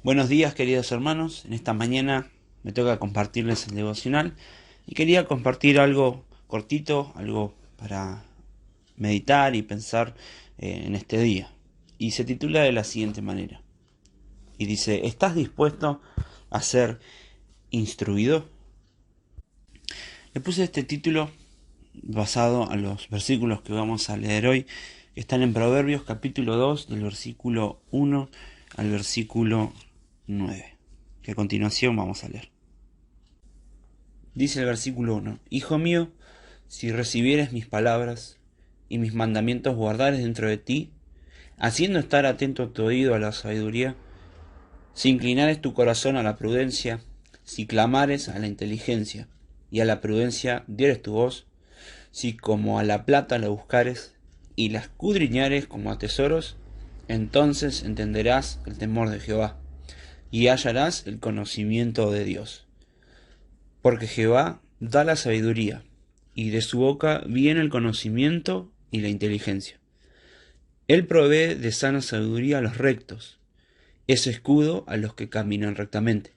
Buenos días, queridos hermanos. En esta mañana me toca compartirles el devocional y quería compartir algo cortito, algo para meditar y pensar en este día. Y se titula de la siguiente manera. Y dice, ¿estás dispuesto a ser instruido? Le puse este título basado a los versículos que vamos a leer hoy, que están en Proverbios capítulo 2, del versículo 1 al versículo 9, que a continuación vamos a leer. Dice el versículo 1, Hijo mío, si recibieres mis palabras y mis mandamientos guardares dentro de ti, haciendo estar atento tu oído a la sabiduría, si inclinares tu corazón a la prudencia, si clamares a la inteligencia, y a la prudencia dieres tu voz, si como a la plata la buscares, y la escudriñares como a tesoros, entonces entenderás el temor de Jehová, y hallarás el conocimiento de Dios. Porque Jehová da la sabiduría, y de su boca viene el conocimiento y la inteligencia. Él provee de sana sabiduría a los rectos, es escudo a los que caminan rectamente.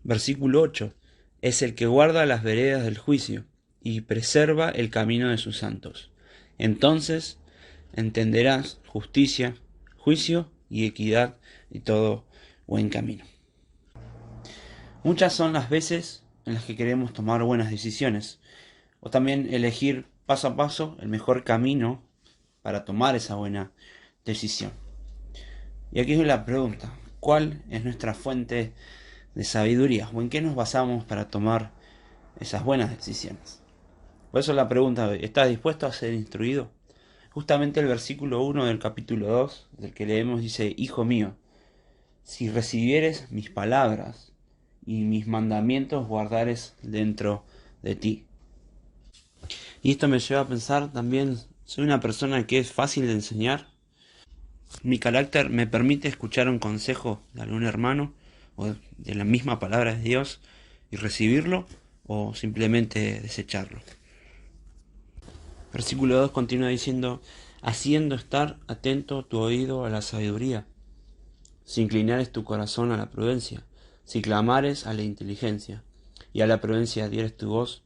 Versículo 8. Es el que guarda las veredas del juicio, y preserva el camino de sus santos. Entonces entenderás justicia, juicio y equidad y todo buen camino. Muchas son las veces en las que queremos tomar buenas decisiones, o también elegir paso a paso el mejor camino para tomar esa buena decisión. Y aquí es la pregunta, ¿cuál es nuestra fuente de sabiduría? ¿O en qué nos basamos para tomar esas buenas decisiones? Por eso la pregunta, ¿estás dispuesto a ser instruido? Justamente el versículo 1 del capítulo 2, del que leemos, dice, Hijo mío, si recibieres mis palabras y mis mandamientos guardares dentro de ti. Y esto me lleva a pensar también, soy una persona que es fácil de enseñar. Mi carácter me permite escuchar un consejo de algún hermano o de la misma palabra de Dios y recibirlo o simplemente desecharlo. Versículo 2 continúa diciendo, haciendo estar atento tu oído a la sabiduría, si inclinares tu corazón a la prudencia, si clamares a la inteligencia, y a la prudencia dieres tu voz,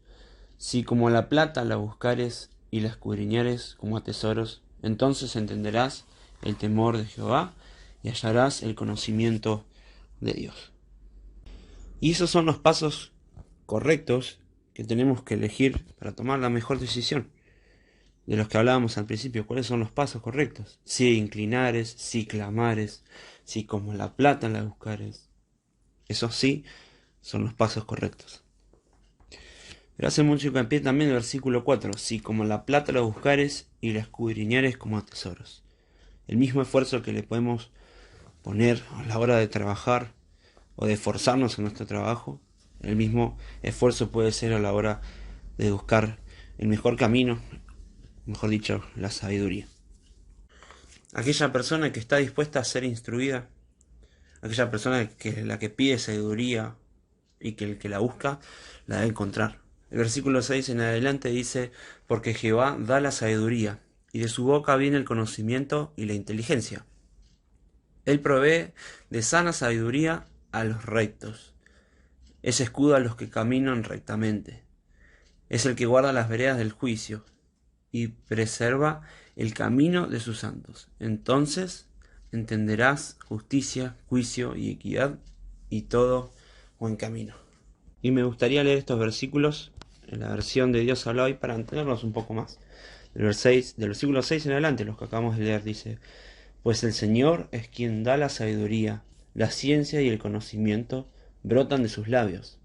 si como a la plata la buscares y la escudriñares como a tesoros, entonces entenderás el temor de Jehová y hallarás el conocimiento de Dios. Y esos son los pasos correctos que tenemos que elegir para tomar la mejor decisión. De los que hablábamos al principio, ¿cuáles son los pasos correctos? Si inclinares, si clamares, si como la plata la buscares. Esos sí son los pasos correctos. Pero hace mucho hincapié también el versículo 4, si como la plata la buscares y la escudriñares como a tesoros. El mismo esfuerzo que le podemos poner a la hora de trabajar o de esforzarnos en nuestro trabajo, el mismo esfuerzo puede ser a la hora de buscar el mejor camino, mejor dicho, la sabiduría. Aquella persona que está dispuesta a ser instruida, aquella persona que la que pide sabiduría y que el que la busca, la debe encontrar. El versículo 6 en adelante dice, porque Jehová da la sabiduría, y de su boca viene el conocimiento y la inteligencia. Él provee de sana sabiduría a los rectos. Es escudo a los que caminan rectamente. Es el que guarda las veredas del juicio y preserva el camino de sus santos. Entonces entenderás justicia, juicio y equidad y todo buen camino. Y me gustaría leer estos versículos en la versión de Dios habla hoy para entenderlos un poco más. Del versículo 6 en adelante, los que acabamos de leer, dice, pues el Señor es quien da la sabiduría, la ciencia y el conocimiento brotan de sus labios.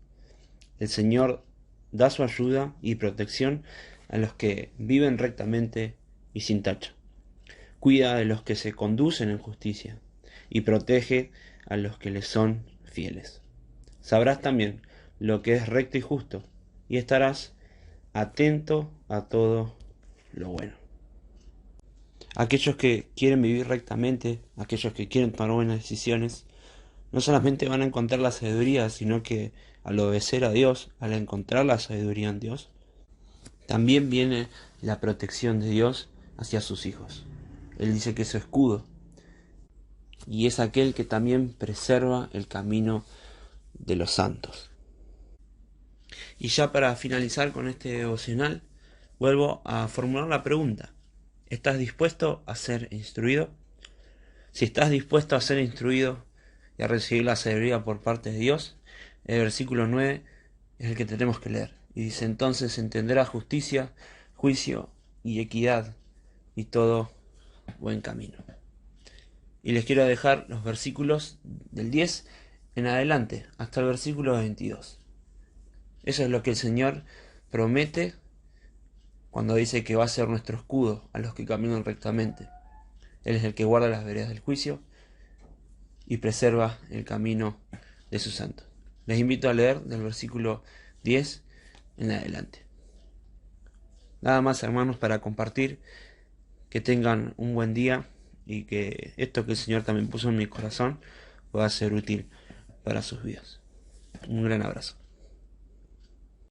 El Señor da su ayuda y protección a los que viven rectamente y sin tacha. Cuida de los que se conducen en justicia y protege a los que les son fieles. Sabrás también lo que es recto y justo y estarás atento a todo lo bueno. Aquellos que quieren vivir rectamente, aquellos que quieren tomar buenas decisiones, no solamente van a encontrar la sabiduría, sino que al obedecer a Dios, al encontrar la sabiduría en Dios, también viene la protección de Dios hacia sus hijos. Él dice que es su escudo. y es aquel que también preserva el camino de los santos. Y ya para finalizar con este devocional, vuelvo a formular la pregunta: ¿estás dispuesto a ser instruido? Si estás dispuesto a ser instruido y a recibir la sabiduría por parte de Dios, el versículo 9 es el que tenemos que leer. Y dice: entonces entenderás justicia, juicio y equidad y todo buen camino. Y les quiero dejar los versículos del 10 en adelante, hasta el versículo 22. Eso es lo que el Señor promete cuando dice que va a ser nuestro escudo a los que caminan rectamente. Él es el que guarda las veredas del juicio y preserva el camino de sus santos. Les invito a leer del versículo 10 en adelante. Nada más, hermanos, para compartir. Que tengan un buen día y que esto que el Señor también puso en mi corazón pueda ser útil para sus vidas. Un gran abrazo.